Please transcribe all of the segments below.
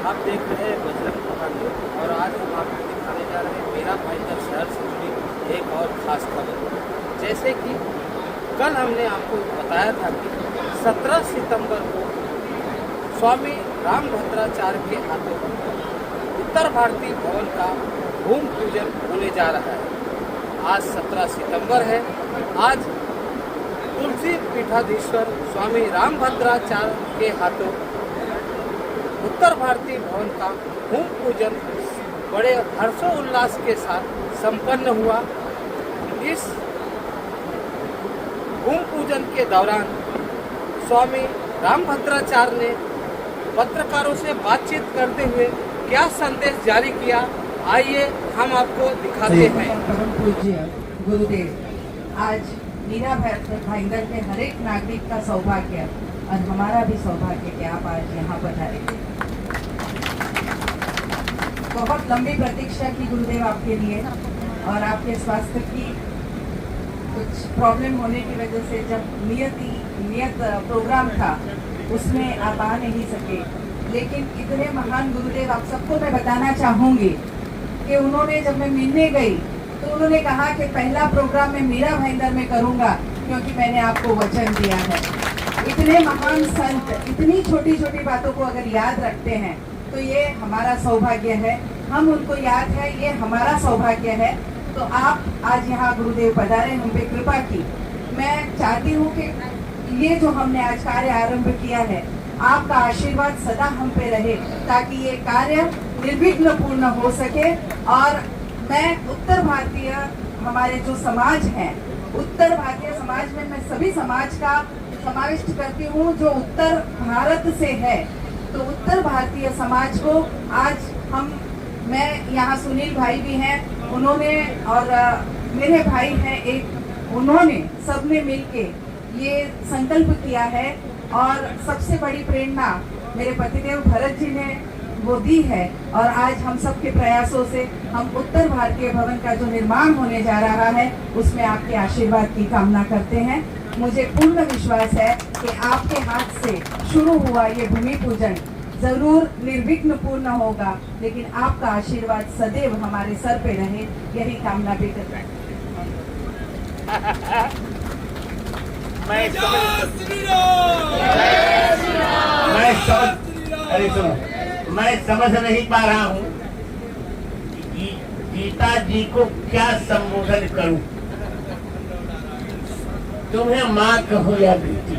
आप देख रहे हैं बजरंग कहानी और आज हम आपको दिखाने जा रहे हैं मेरा भाईंदर शहर से जुड़ी एक और ख़ास खबर। जैसे कि कल हमने आपको बताया था कि 17 सितंबर को स्वामी रामभद्राचार्य के हाथों उत्तर भारतीय भवन का भूमि पूजन होने जा रहा है। आज 17 सितंबर है। आज तुलसी पीठाधीश्वर स्वामी रामभद्राचार्य के हाथों उत्तर भारतीय भवन का भूमि पूजन बड़े हर्षोल्लास के साथ संपन्न हुआ। इस भूमि पूजन के दौरान स्वामी रामभद्राचार्य ने पत्रकारों से बातचीत करते हुए क्या संदेश जारी किया, आइए हम आपको दिखाते हैं। परम पूज्य गुरुदेव, आज मीरा भाईंदर के हर एक नागरिक का सौभाग्य और हमारा भी सौभाग्य कि आप आज यहाँ पधारे। बहुत लंबी प्रतीक्षा की गुरुदेव आपके लिए, और आपके स्वास्थ्य की कुछ प्रॉब्लम होने की वजह से जब नियत प्रोग्राम था उसमें आप आ नहीं सके। लेकिन इतने महान गुरुदेव, आप सबको मैं बताना चाहूँगी कि उन्होंने, जब मैं मिलने गई तो उन्होंने कहा कि पहला प्रोग्राम मैं मीरा भाईंदर में करूँगा क्योंकि मैंने आपको वचन दिया है। इतने महान संत इतनी छोटी छोटी बातों को अगर याद रखते हैं तो ये हमारा सौभाग्य है। हम उनको याद है, ये हमारा सौभाग्य है। तो आप आज यहाँ गुरुदेव पधारे, हम पे कृपा की। मैं चाहती हूँ कि ये जो हमने आज कार्य आरंभ किया है, आपका आशीर्वाद सदा हम पे रहे ताकि ये कार्य निर्विघ्न पूर्ण हो सके। और मैं उत्तर भारतीय हमारे जो समाज हैं, उत्तर भारतीय समाज में मैं सभी समाज का समाविष्ट करती हूँ जो उत्तर भारत से है। तो उत्तर भारतीय समाज को आज मैं यहाँ, सुनील भाई भी हैं, उन्होंने, और मेरे भाई हैं एक, उन्होंने सबने मिलके ये संकल्प किया है। और सबसे बड़ी प्रेरणा मेरे पतिदेव भरत जी ने वो दी है। और आज हम सबके प्रयासों से हम उत्तर भारतीय भवन का जो निर्माण होने जा रहा है उसमें आपके आशीर्वाद की कामना करते हैं। मुझे पूर्ण विश्वास है कि आपके हाथ से शुरू हुआ ये भूमि पूजन जरूर निर्विघ्न पूर्ण होगा, लेकिन आपका आशीर्वाद सदैव हमारे सर पे रहे, यही कामना भी करता है। मैं समझ नहीं पा रहा हूँ गीता जी को क्या संबोधन करूं। तुम्हें माँ कहो या बेटी,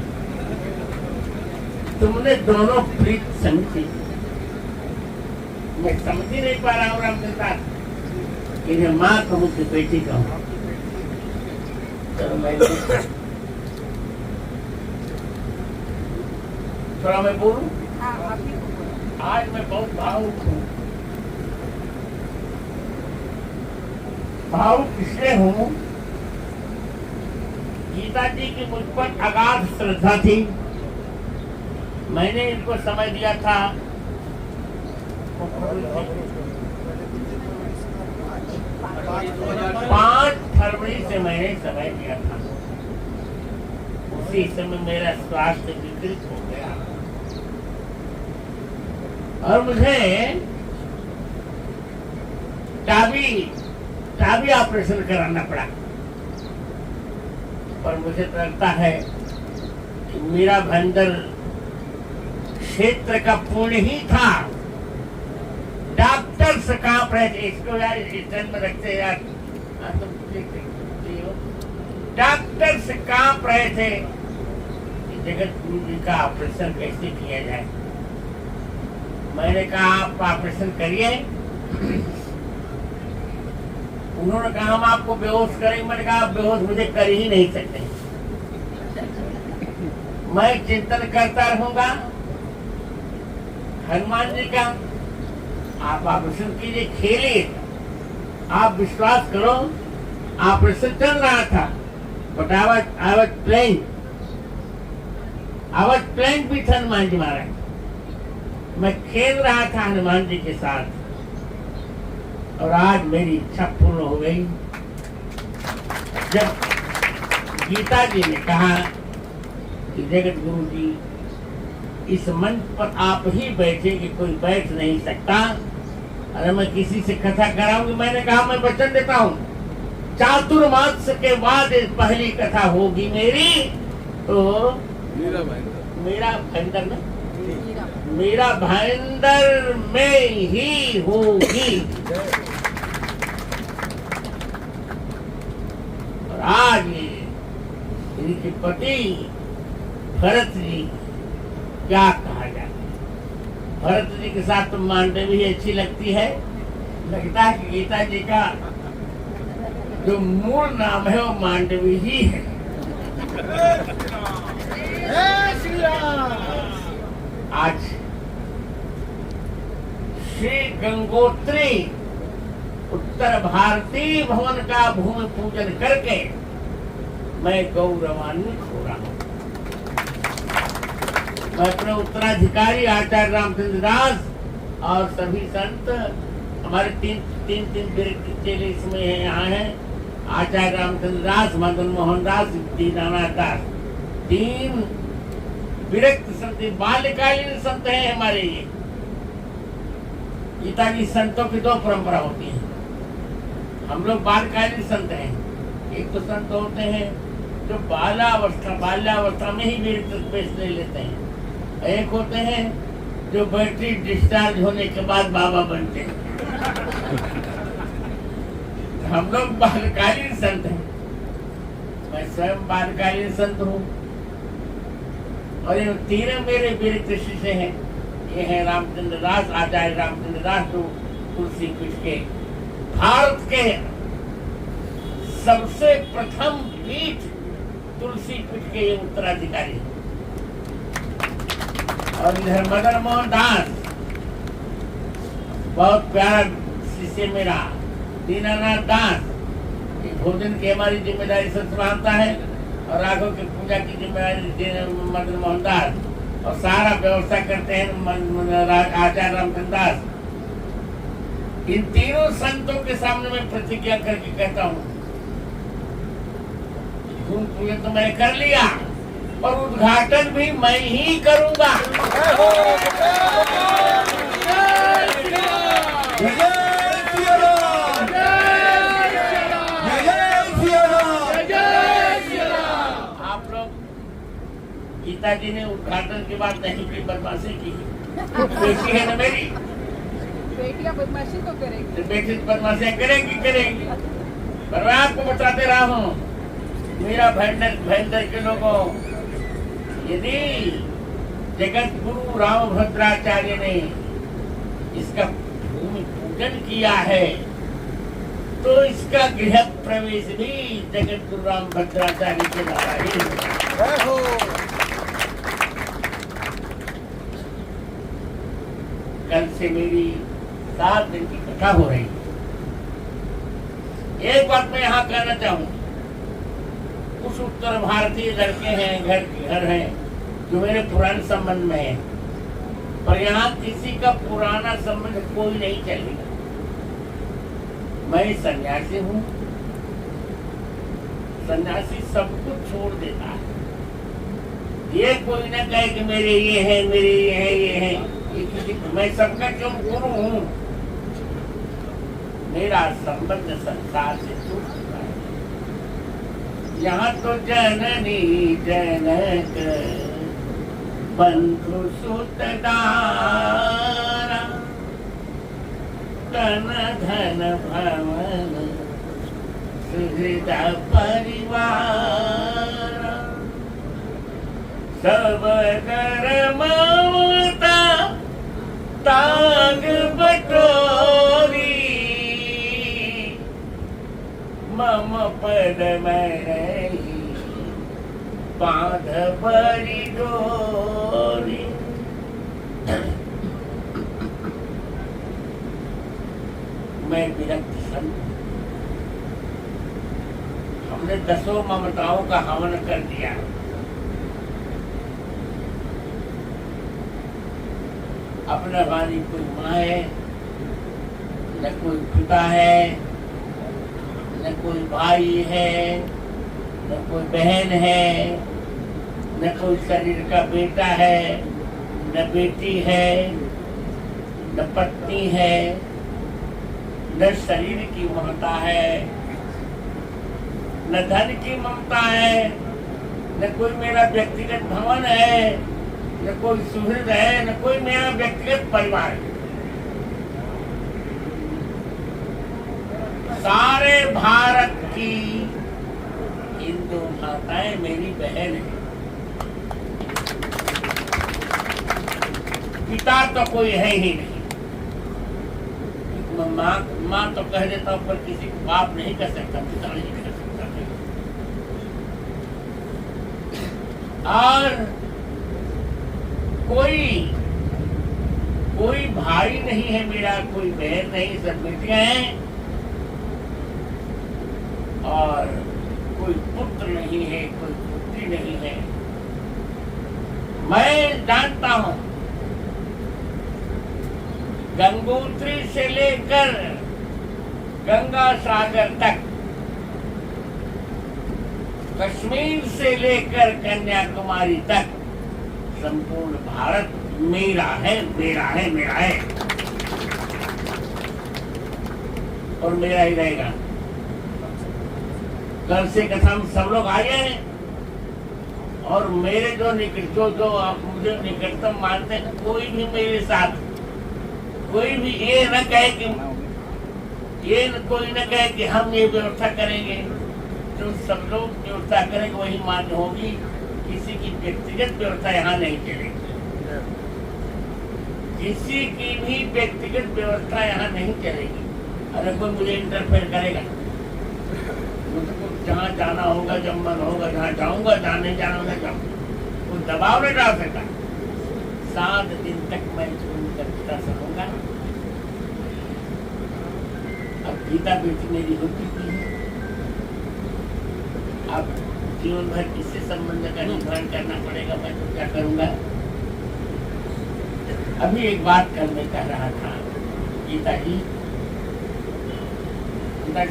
तुमने दोनों प्रीत समझी। मैं समझ ही नहीं पा रहा हूँ आपके साथ, इन्हें माँ कहूँ कि बेटी कहूँ। थोड़ा मैं बोलूं। आज मैं बहुत भावुक हूँ। भावुक इसलिए हूँ, गीता जी की मुझ पर अगाध श्रद्धा थी। मैंने इनको समय दिया था 5 फरवरी से मैंने समय दिया था। उसी समय मेरा स्वास्थ्य विकृत हो गया और मुझे टाबी ऑपरेशन कराना पड़ा। पर मुझे तो लगता है कि मीरा भाईंदर क्षेत्र का पुण्य ही था। डॉक्टर से कांप रहे थे, इसको यार जन्म रखते यार, तुम डॉक्टर से कांप रहे थे कि जगत गुरु जी का ऑपरेशन कैसे किया जाए। मैंने कहा आप ऑपरेशन करिए। उन्होंने कहा हम आपको बेहोश करेंगे। मैंने कहा आप बेहोश मुझे कर ही नहीं सकते। मैं चिंतन करता रहूंगा हनुमान जी का। आप ऑपरेशन कीजिए, खेलिए। आप विश्वास करो, ऑपरेशन चल रहा था, but I was playing with Hanuman ji Maharaj. मैं खेल रहा था हनुमान जी के साथ, और आज मेरी इच्छा पूर्ण हो गई जब गीता जी ने कहा कि जगत गुरु जी इस मंच पर आप ही बैठे कि कोई बैठ नहीं सकता। अरे मैं किसी से कथा कराऊंगी, मैंने कहा मैं वचन देता हूँ चातुर्मास के बाद पहली कथा होगी मेरी, तो मेरा भाईंदर में मेरा भाईंदर में ही होगी। और आज इनके पति भरत जी, क्या कहा जाए, भरत जी के साथ तो मांडवी अच्छी लगती है। लगता है कि गीता जी का जो मूल नाम है वो मांडवी ही है। आज श्री गंगोत्री उत्तर भारतीय भवन का भूमि पूजन करके मैं गौरवान्वित हो रहा हूँ। मैं अपने उत्तराधिकारी आचार्य रामचंद्र दास और सभी संत, हमारे तीन चेले इसमें है, यहाँ है आचार्य रामचंद्र दास, मदन मोहन दास, दीनानाथ दास, 3 विरक्त संत, बाल्यकालीन संत हैं हमारे ये। गीता जी संतों की 2 परंपरा होती है, हम लोग बाल्यकालीन संत हैं। एक तो संत होते हैं जो बाल्यावस्था में ही विरक्त स्पेस ले लेते हैं, एक होते हैं जो बैटरी डिस्चार्ज होने के बाद बाबा बनते हैं। हम लोग बालकालीन संत हैं, मैं स्वयं बालकालीन संत हूँ। और ये 3 मेरे विरक्त शिष्य हैं, ये हैं रामचंद्र दास, आचार्य रामचंद्र दास, जो तुलसी पीठ के भारत के सबसे प्रथम पीठ तुलसी पीठ के ये उत्तराधिकारी। और इधर मदन मोहन दास, बहुत प्यारा शिष्य मेरा, दीनानाथ दास, भोजन की हमारी जिम्मेदारी संभालता है और राघव की पूजा की जिम्मेदारी मदन मोहन दास, और सारा व्यवस्था करते हैं आचार्य रामचंद्र दास। इन 3 संतों के सामने मैं प्रतिज्ञा करके कहता हूँ, भूमि पूजन तो मैंने कर लिया और उद्घाटन भी मैं ही करूंगा। आप लोग, गीता जी ने उद्घाटन के बाद नहीं की बदमाशी की, बेटी है ना मेरी, बेटियां बदमाशी तो करेगी, बेटी बदमाशियां करेगी। पर मैं आपको बताते रहा हूँ मेरा भयंकर के लोगों, यदि जगत गुरु रामभद्राचार्य ने इसका भूमि पूजन किया है तो इसका गृह प्रवेश भी जगत गुरु रामभद्राचार्य के द्वारा ही। कल से मेरी 7 दिन की कथा हो रही है। एक बात मैं यहाँ कहना चाहूँ, कुछ उत्तर भारतीय लड़के हैं, घर हैं जो मेरे पुराने संबंध में है, पर यहाँ किसी का पुराना संबंध कोई नहीं चलेगा। मैं सन्यासी हूँ, सन्यासी सब कुछ छोड़ देता है। ये कोई ना कहे कि मेरे ये है, मेरे ये है, ये है, ये किसी, मैं सबका क्यों गुरु हूँ। मेरा संबंध संसार से छूट चुका है। यहाँ तो जननी जनक बंधु सुत दारा, तन धन भवन सुहृद परिवार, सब कर ममता तांग बटोरी, मम पद में बांध बड़ी डोरी। मैं विरक्त संत, हमने 10 ममताओं का हवन कर दिया। अपना हमारी कोई माँ है, न कोई पिता है, न कोई भाई है, न कोई बहन है, न कोई शरीर का बेटा है, न बेटी है, न पत्नी है, न शरीर की ममता है, न धन की ममता है, न कोई मेरा व्यक्तिगत भवन है, न कोई सुहृद है, न कोई मेरा व्यक्तिगत परिवार है। सारे भारत की हिंदू माताएं मेरी बहन है। पिता तो कोई है ही नहीं। माँ तो कह देता हूं, पर किसी को बाप नहीं कर सकता, पिता नहीं कर सकता। और कोई भाई नहीं है मेरा, कोई बहन नहीं, सब बेटियां हैं। और कोई पुत्र नहीं है, कोई पुत्री नहीं है। मैं जानता हूं, गंगोत्री से लेकर गंगा सागर तक, कश्मीर से लेकर कन्याकुमारी तक संपूर्ण भारत मेरा है, मेरा है, मेरा है और मेरा ही रहेगा। कल से कसम सब लोग आ गए हैं और मेरे जो आप मुझे निकटतम मानते हैं, कोई भी मेरे साथ, कोई भी ये न कहे कि हम ये व्यवस्था करेंगे। जो सब लोग व्यवस्था करेंगे वही मान्य होगी। किसी की व्यक्तिगत व्यवस्था यहाँ नहीं चलेगी। किसी की भी व्यक्तिगत व्यवस्था यहाँ नहीं चलेगी। अगर कोई मुझे इंटरफेयर करेगा, मुझको जहाँ जाना होगा, जब मन होगा जहाँ जाऊंगा, जहाँ नहीं जाना होगा जाऊंगा। कोई दबाव नहीं डाल सकता। 7 दिन तक मैं करता रहूंगा। अब गीता बेटी मेरी हो चुकी है। अब जीवन भर किससे संबंध का निर्धारण करना पड़ेगा, मैं तो क्या करूंगा। अभी एक बात कल मैं कह रहा था, गीता जी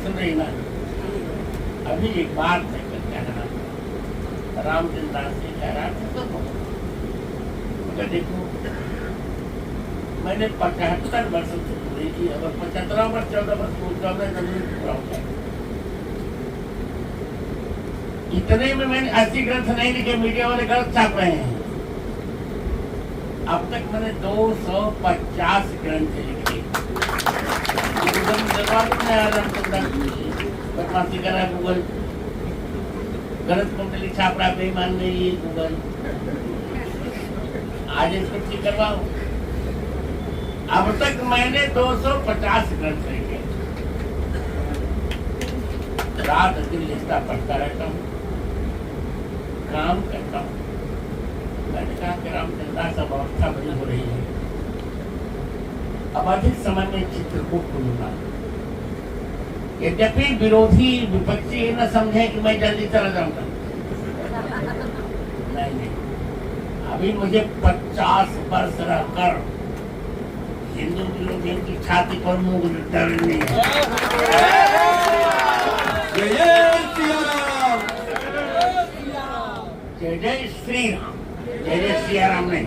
सुन रही ना। अभी एक बात मैं कल कह रहा था, रामचंद्र दास से कह रहा था, मगर देखो मैंने 75 वर्ष से पूरी की, अगर 75 वर्ष 14 वर्ष पूरा हो जाए। इतने में मैंने 80 ग्रंथ नहीं लिखे, मीडिया वाले गलत छाप रहे हैं। अब तक मैंने 250 ग्रंथ लिखे। बदमाशी कर रहा है गूगल, गलत कुंडली छाप रहा है, बेईमान नहीं ये गूगल। आज इसको ठीक करवाओ। अब तक मैंने 250 ग्रंथ लिखे। रात दिन लिखता पढ़ता रहता हूँ, काम करता हूँ। मैंने कहा कि रामचंद्र दास अब अवस्था बड़ी हो रही है, अब अधिक समय में चित्रकूट को लूंगा। यद्यपि विरोधी विपक्षी न समझे कि मैं जल्दी चला जाऊंगा। नहीं, अभी मुझे 50 वर्ष रहकर हिंदू विरोधियों की छाती पर मुंह डालनी है। जय जय श्री राम, जय जय श्री राम, जय जय श्री राम नहीं,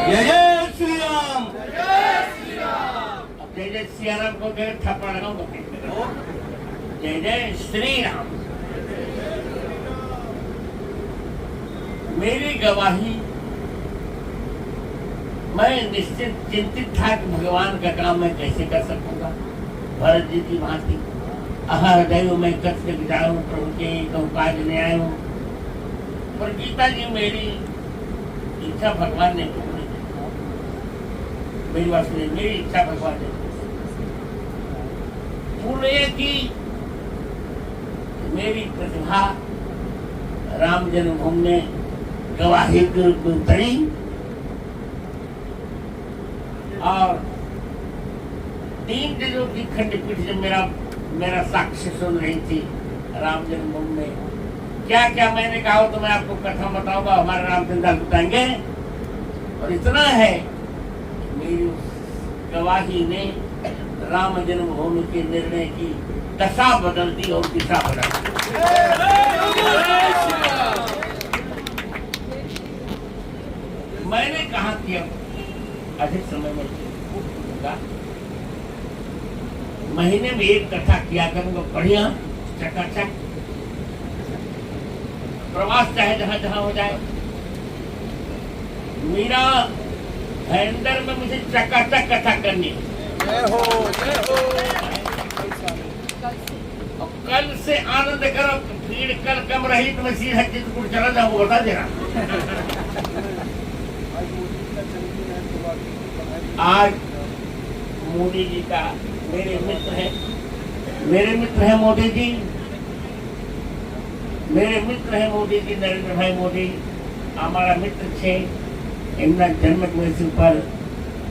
जय जय श्री राम। अब जय जय श्री राम को थप्पड़ लगाऊंगा। जय जय श्री राम। मेरी गवाही, मैं निश्चित चिंतित था कि भगवान का काम मैं कैसे कर सकूंगा। भरत जी की भांति हृदय में कष्ट जाऊं, प्रभु के उपाय लेने आए हूं। पर गीता जी मेरी इच्छा भगवान ने पूरी की। मेरी बात सुनिए, मेरी इच्छा भगवान ने पूर्ण की। मेरी प्रतिभा राम जन्मभूमि में गवाही के रूप में उतरी और 3 दिनों की खंडपीठ जब मेरा साक्ष्य सुन रही थी राम जन्मभूमि में, क्या क्या मैंने कहा तो मैं आपको कथा बताऊंगा, हमारे रामचंद्र दास बताएंगे। और इतना है, मेरी गवाही ने राम जन्मभूमि के निर्णय की दशा बदल दी और दिशा बदल दी। मैंने कहा कि अब अधिक समय में दूंगा। महीने में एक कथा किया करूंगा, बढ़िया चकाचक। प्रवास चाहे जहां जहां हो जाए। मीरा भाईंदर में मुझे चकाचक कथा करनी है। और कल से आनंद करो। भीड़ कल कम रही तो मैं सीधा चित्रकूट चला जाऊँ, बता देना। आज मोदी जी का मेरे मित्र है मोदी जी, मेरे मित्र है मोदी जी, नरेंद्र भाई मोदी हमारा मित्र छे। एमना जन्मदिवस पर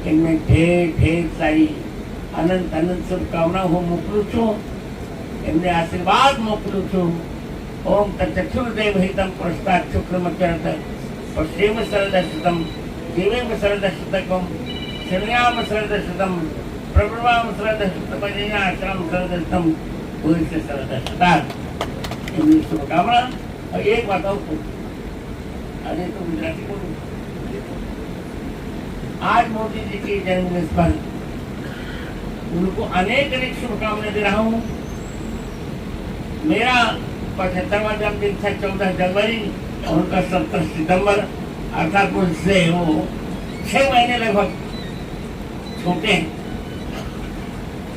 इनमें ढेर सारी अनंत अनंत शुभकामनाओं હું મોકલું છું, એમને આશીર્વાદ મોકલું છું। ઓમ તચક્ષુર્દેવ હિતમ પુરસ્તાદ શુક્રમચરત પશ્ચિમ સરદર્શિતમ દેવેમ સરદર્શિતકમ શરણ્યામ સરદર્શિતમ પ્રભુવામ સરદર્શિતમ આશ્રમ સરદર્શિતમ ભૂષ સરદર્શિતાદ। એમની શુભકામના। और एक बात और अरे तो गुजराती बोलूं। आज मोदी जी के जन्मदिवस पर उनको अनेक अनेक शुभकामनाएं दे रहा हूँ। मेरा 75वां जन्मदिन था 14 जनवरी और उनका 17 सितंबर, अर्थात मुझसे वो 6 महीने लगभग छोटे हैं।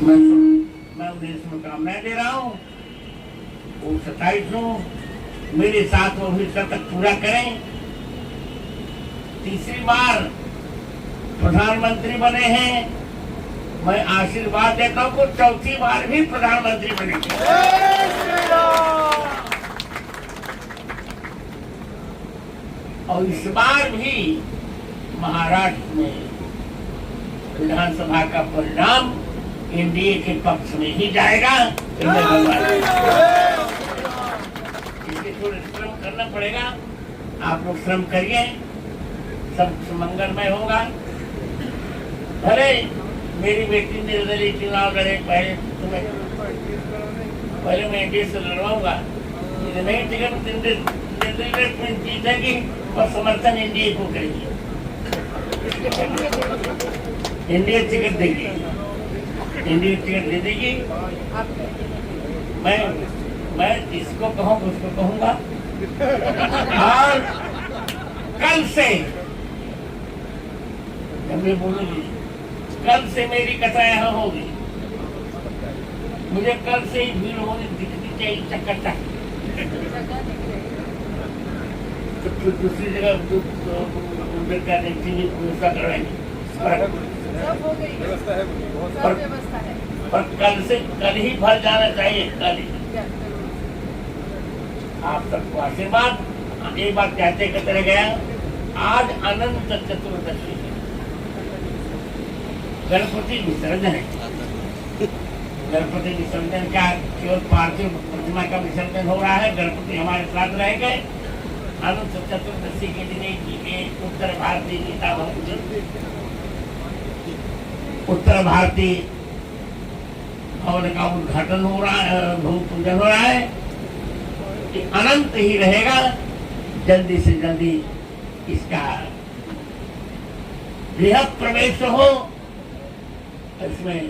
मैं उन्हें शुभकामनाएं दे रहा हूँ। वो 27 हूँ, मेरे साथ वो भी तक पूरा करें। तीसरी बार प्रधानमंत्री बने हैं, मैं आशीर्वाद देता हूँ कि चौथी बार भी प्रधानमंत्री बनेंगे। और इस बार भी महाराष्ट्र में विधानसभा का परिणाम एनडीए के पक्ष में ही जाएगा। इसलिए थोड़ा श्रम करना पड़ेगा। आप लोग श्रम करिए, सब मंगलमय होगा। भले मेरी बेटी निर्दलीय चुनाव लड़े, पहले मैं एनडीए से लड़वाऊंगा। नहीं टिकट निर्दलीय जीतेगी और समर्थन एनडीए को करेगी। एनडीए टिकट देगी, एनडीए टिकट दे देगी। मैं इसको कहूँ उसको कहूँगा। और कल से जब मैं बोलूंगी, कल से मेरी कथा यहाँ होगी। मुझे कल से ही भीड़ होनी दिखनी चाहिए, चकाचक। तो दूसरी जगह उधर का देखेंगे, व्यवस्था करवाएंगे। पर कल ही भर जाना चाहिए, कल ही। आप सबको आशीर्वाद। एक बात कहते कहते रह गया, आज अनंत चतुर्दशी है, गणपति विसर्जन है। गणपति विसर्जन का केवल पार्थिव प्रतिमा का विसर्जन हो रहा है। गणपति हमारे साथ रह गए। अनंत चतुर्दशी के दिन एक उत्तर भारतीय गीता उत्तर भारतीय भवन का उद्घाटन हो रहा है, भूमि पूजन हो रहा है। कि अनंत ही रहेगा। जल्दी से जल्दी इसका गृह प्रवेश हो। इसमें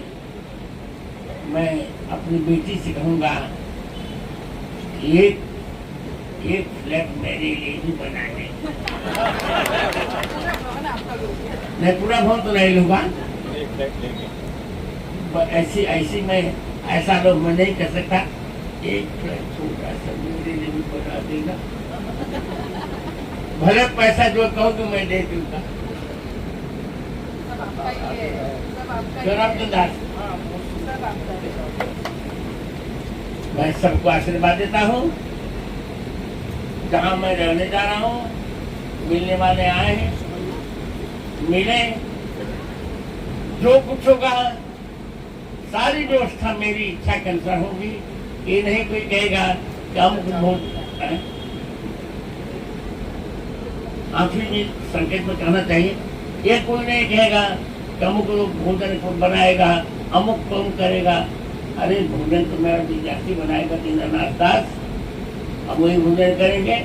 मैं अपनी बेटी से कहूँगा एक फ्लैट मेरे लिए भी बना दे। मैं पूरा भवन तो नहीं लूंगा, ऐसी मैं ऐसा लोग मैं नहीं कर सकता। एक फ्लैट छोटा सा मेरे लिए भी बना देगा। भले पैसा जो कहो तो मैं दे दूंगा। मैं सबको आशीर्वाद देता हूँ। जहाँ मैं रहने जा रहा हूँ, मिलने वाले आए हैं, मिले। जो कुछ होगा सारी व्यवस्था मेरी इच्छा के अनुसार होगी। ये नहीं कोई कहेगा कि हम वोट आखिरी भी संकेत में कहना चाहिए। ये कोई नहीं कहेगा कि अमुक लोग भोजन बनाएगा, अमुक कौन करेगा। अरे भोजन तो मेरा विद्यार्थी बनाएगा, दीनानाथ दास। हम वही भोजन करेंगे।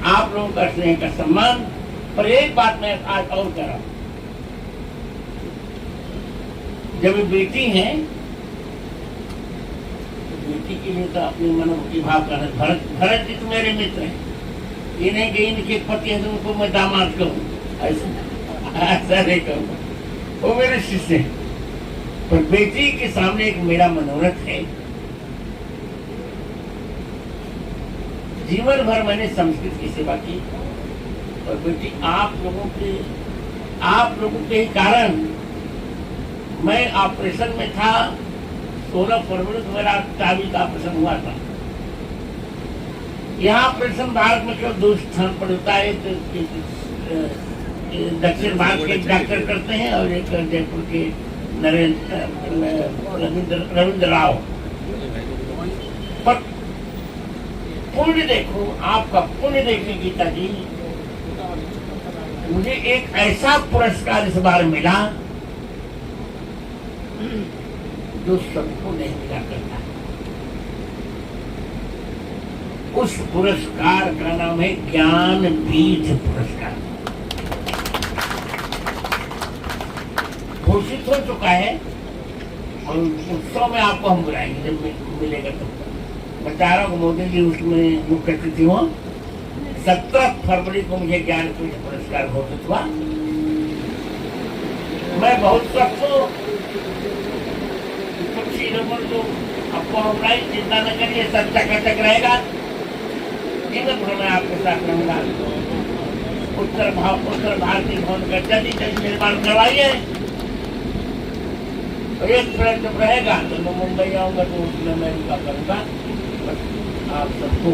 आप लोगों का स्नेह का सम्मान। पर एक बात मैं आज और कह रहा हूँ, जब बेटी है तो बेटी के लिए तो अपने मनोमुखी भाव करना। भरत जी तो मेरे मित्र हैं, ये नहीं कि इनके पति हैं तो उनको मैं दामाद कहूँ, ऐसा नहीं कहूँगा, वो मेरे शिष्य हैं। पर बेटी के सामने एक मेरा मनोरथ है। जीवन भर मैंने संस्कृत की सेवा की और बेटी आप लोगों के ही कारण मैं ऑपरेशन में था। 16 फरवरी को मेरा 24 का ऑपरेशन हुआ था। यहाँ ऑपरेशन भारत में केवल 2 स्थान पर होता है, दक्षिण भारत के डॉक्टर करते हैं और एक जयपुर के रविंद्र राव। पर पुण्य देखो, आपका पुण्य देखने गीता जी, मुझे एक ऐसा पुरस्कार इस बार मिला जो सबको नहीं मिला करता। उस पुरस्कार का नाम है ज्ञानपीठ पुरस्कार। घोषित हो चुका है और उत्सव में आपको हम बुलाएंगे जब मिलेगा। तो मैं चाह रहा हूँ मोदी जी उसमें मुख्य अतिथि हो। 17 फरवरी को मुझे ज्ञानपीठ पुरस्कार घोषित हुआ। मैं बहुत स्वस्थ हूँ। कुछ चीजों पर जो आपको हमारी चिंता न करिए, सब चकाचक रहेगा। जीवन भर मैं आपके साथ रहूंगा। उत्तर भारतीय भवन का जल्दी निर्माण करवाइए। एक प्रयत्न रहेगा तो मैं मुंबई आऊंगा तो उसमें मैं उनका करूंगा। बस आप सबको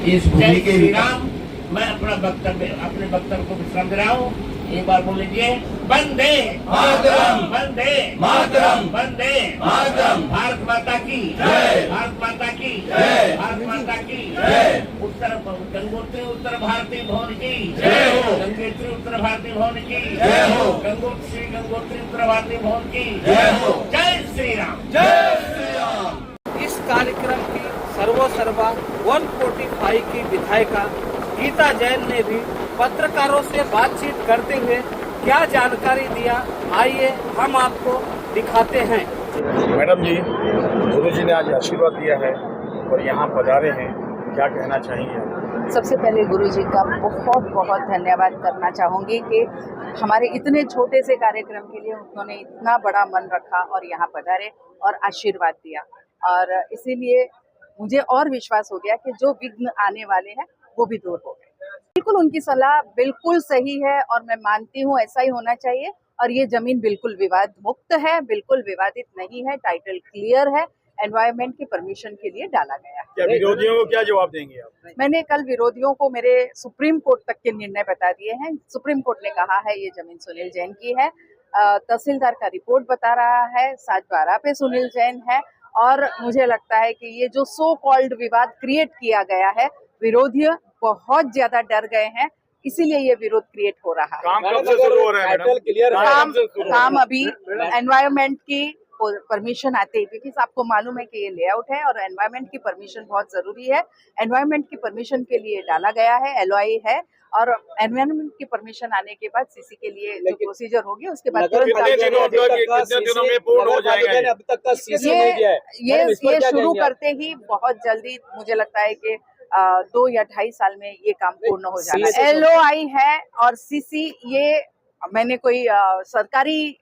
इस भूमि के श्री राम। मैं अपने वक्तव्य को विश्राम दे रहा हूँ। एक बार बोल लीजिए, वंदे मातरम, वंदे मातरम, वंदे मातरम। भारत माता की जय, भारत माता की जय, भारत माता की जय। गंगोत्री उत्तर भारतीय भवन की जय हो। गंगोत्री उत्तर भारतीय भवन की जय हो। गंगोत्री उत्तर भारतीय भवन की जय हो। जय श्री राम। जय श्री राम। इस कार्यक्रम की सर्वा 145 की विधायिका गीता जैन ने भी पत्रकारों से बातचीत करते हुए क्या जानकारी दिया, आइए हम आपको दिखाते हैं। मैडम जी, गुरुजी ने आज आशीर्वाद दिया है और यहाँ पधारे हैं, क्या कहना चाहेंगे? सबसे पहले गुरुजी का बहुत बहुत धन्यवाद करना चाहूँगी कि हमारे इतने छोटे से कार्यक्रम के लिए उन्होंने इतना बड़ा मन रखा और यहाँ पधारे और आशीर्वाद दिया। और इसीलिए मुझे और विश्वास हो गया कि जो विघ्न आने वाले हैं वो भी दूर हो गए। बिल्कुल उनकी सलाह बिल्कुल सही है और मैं मानती हूँ ऐसा ही होना चाहिए। और ये जमीन बिल्कुल विवाद मुक्त है, बिल्कुल विवादित नहीं है, टाइटल क्लियर है, एनवायरमेंट की परमिशन के लिए डाला गया है। क्या विरोधियों को क्या जवाब देंगे आप? मैंने कल विरोधियों को मेरे सुप्रीम कोर्ट तक के निर्णय बता दिए हैं। सुप्रीम कोर्ट ने कहा है ये जमीन सुनील जैन की है। तहसीलदार का रिपोर्ट बता रहा है 7/12 पे सुनील जैन है। और मुझे लगता है कि ये जो सो कॉल्ड विवाद क्रिएट किया गया है, विरोधी बहुत ज्यादा डर गए हैं, इसीलिए ये विरोध क्रिएट हो रहा है। काम कब से शुरू हो रहा है मैडम? काम अभी एनवायरमेंट की परमिशन आते ही, क्योंकि आपको मालूम है कि ये लेआउट है और एनवायरमेंट की परमिशन बहुत जरूरी है। एनवायरमेंट की परमिशन के लिए डाला गया है, LOI है, और एनवायरमेंट की परमिशन आने के बाद सीसी के लिए जो प्रोसीजर होगी उसके बाद कितने दिनों में पूर्ण हो जाएगा? अभी तक का सीसी नहीं दिया है। ये शुरू करते ही बहुत जल्दी, मुझे लगता है कि 2 या 2.5 साल में ये काम पूर्ण हो जाना है। LOI है और CC ये मैंने कोई सरकारी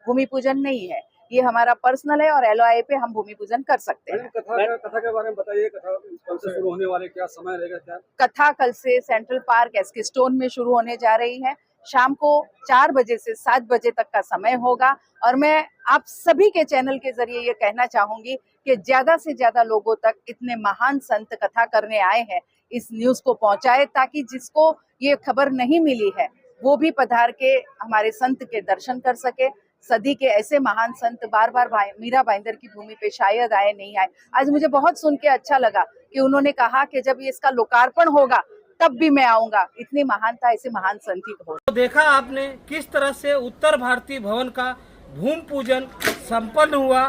भूमि पूजन नहीं है, ये हमारा पर्सनल है और LOI पे हम भूमि पूजन कर सकते हैं। कथा के बारे में बताइए, कथा कल से शुरू होने वाले, क्या समय रहेगा? क्या कथा कल से सेंट्रल पार्क एसके स्टोन में शुरू होने जा रही है। शाम को 4 बजे से 7 बजे तक का समय होगा। और मैं आप सभी के चैनल के जरिए ये कहना चाहूंगी कि ज्यादा से ज्यादा लोगों तक इतने महान संत कथा करने आए हैं इस न्यूज को पहुंचाए, ताकि जिसको ये खबर नहीं मिली है वो भी पधार के हमारे संत के दर्शन कर सके। सदी के ऐसे महान संत बार बार मीरा भाईंदर की भूमि पे शायद आए नहीं आए। आज मुझे बहुत सुन के अच्छा लगा कि उन्होंने कहा कि जब इसका लोकार्पण होगा तब भी मैं आऊंगा। इतनी महानता ऐसे महान संत ही हो। तो देखा आपने किस तरह से उत्तर भारतीय भवन का भूमि पूजन संपन्न हुआ,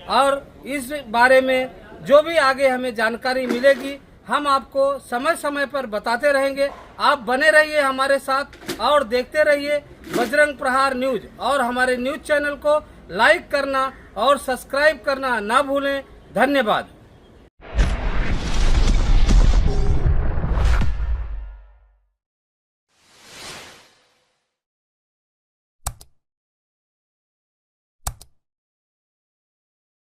और इस बारे में जो भी आगे हमें जानकारी मिलेगी हम आपको समय समय पर बताते रहेंगे। आप बने रहिए हमारे साथ और देखते रहिए बजरंग प्रहार न्यूज, और हमारे न्यूज चैनल को लाइक करना और सब्सक्राइब करना ना भूलें। धन्यवाद।